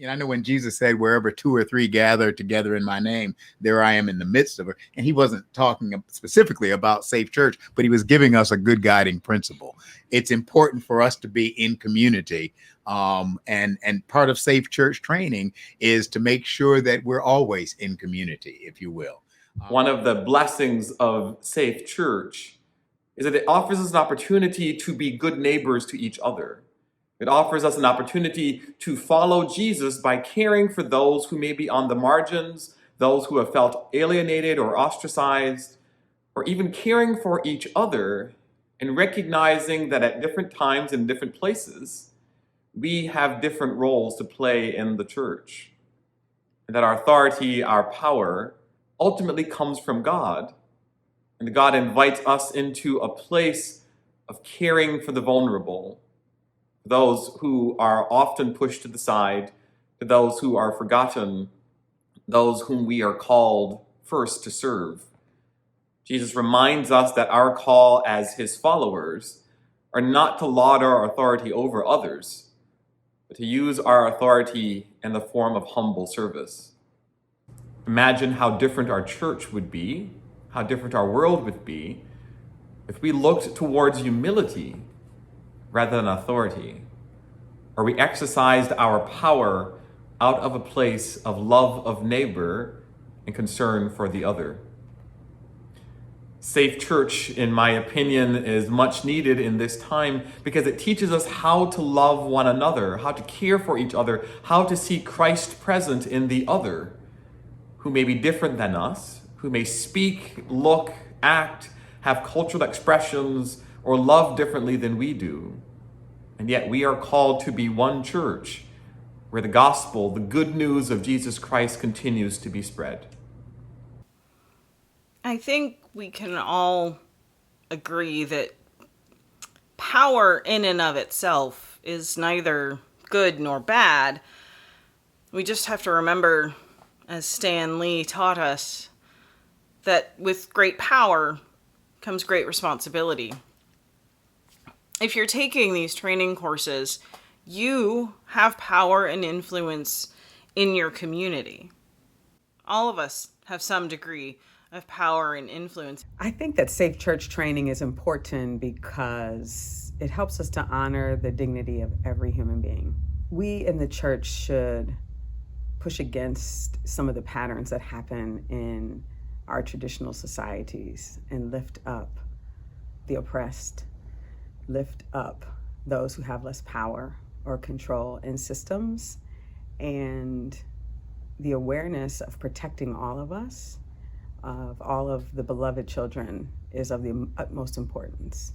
I know when Jesus said, "Wherever two or three gather together in my name, there I am in the midst of it." And he wasn't talking specifically about Safe Church, but he was giving us a good guiding principle. It's important for us to be in community, and part of Safe Church training is to make sure that we're always in community, if you will. One of the blessings of Safe Church is that it offers us an opportunity to be good neighbors to each other. It offers us an opportunity to follow Jesus by caring for those who may be on the margins, those who have felt alienated or ostracized, or even caring for each other and recognizing that at different times in different places, we have different roles to play in the church. And that our authority, our power, ultimately comes from God. And God invites us into a place of caring for the vulnerable, those who are often pushed to the side, to those who are forgotten, those whom we are called first to serve. Jesus reminds us that our call as his followers are not to laud our authority over others, but to use our authority in the form of humble service. Imagine how different our church would be, how different our world would be, if we looked towards humility rather than authority, or we exercised our power out of a place of love of neighbor and concern for the other. Safe Church, in my opinion, is much needed in this time because it teaches us how to love one another, how to care for each other, how to see Christ present in the other, who may be different than us, who may speak, look, act, have cultural expressions, or love differently than we do. And yet we are called to be one church where the gospel, the good news of Jesus Christ, continues to be spread. I think we can all agree that power in and of itself is neither good nor bad. We just have to remember, as Stan Lee taught us, that with great power comes great responsibility. If you're taking these training courses, you have power and influence in your community. All of us have some degree of power and influence. I think that Safe Church training is important because it helps us to honor the dignity of every human being. We in the church should push against some of the patterns that happen in our traditional societies and lift up the oppressed, lift up those who have less power or control in systems, and the awareness of protecting all of us, of all of the beloved children, is of the utmost importance.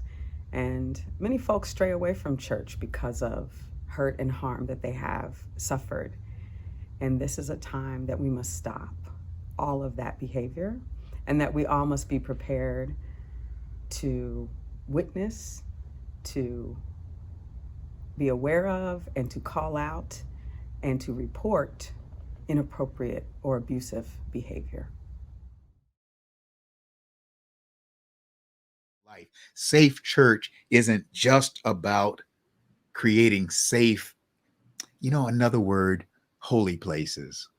And many folks stray away from church because of hurt and harm that they have suffered. And this is a time that we must stop all of that behavior, and that we all must be prepared to witness, to be aware of, and to call out, and to report inappropriate or abusive behavior. Safe Church isn't just about creating safe, another word, holy places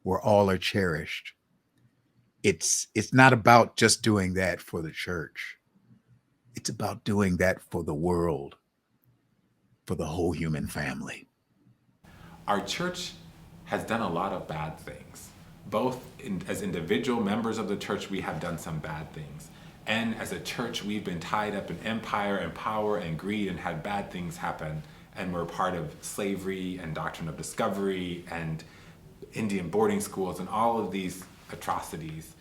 where all are cherished. It's not about just doing that for the church. It's about doing that for the world, for the whole human family. Our church has done a lot of bad things. As individual members of the church, we have done some bad things. And as a church, we've been tied up in empire and power and greed and had bad things happen. And we're part of slavery and doctrine of discovery and Indian boarding schools and all of these atrocities.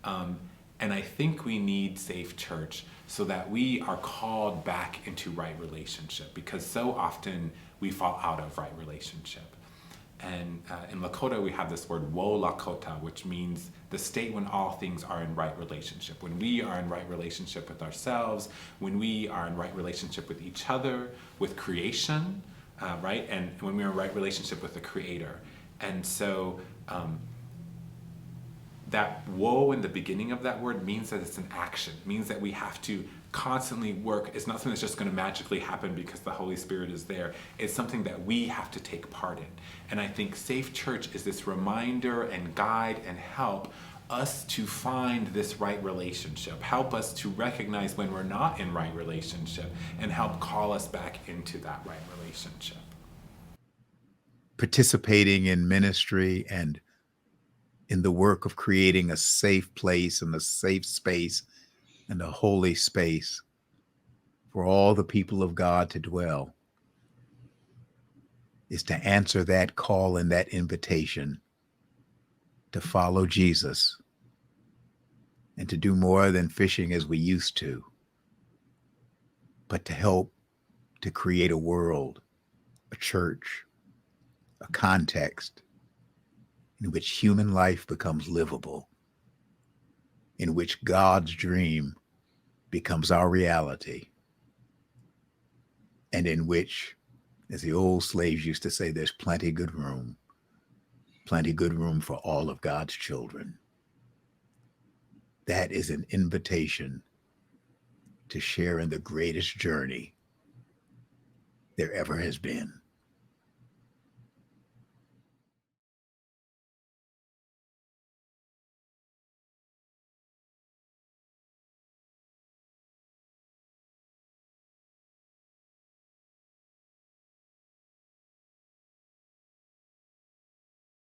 And I think we need Safe Church so that we are called back into right relationship, because so often we fall out of right relationship. And in Lakota, we have this word, wo Lakota, which means the state when all things are in right relationship. When we are in right relationship with ourselves, when we are in right relationship with each other, with creation, right? And when we're in right relationship with the Creator. And so that woe in the beginning of that word means that it's an action. It means that we have to constantly work. It's not something that's just going to magically happen because the Holy Spirit is there. It's something that we have to take part in. And I think Safe Church is this reminder and guide and help us to find this right relationship, help us to recognize when we're not in right relationship, and help call us back into that right relationship. Participating in ministry and in the work of creating a safe place and a safe space and a holy space for all the people of God to dwell is to answer that call and that invitation to follow Jesus and to do more than fishing as we used to, but to help to create a world, a church, a context in which human life becomes livable, in which God's dream becomes our reality, and in which, as the old slaves used to say, there's plenty good room for all of God's children. That is an invitation to share in the greatest journey there ever has been.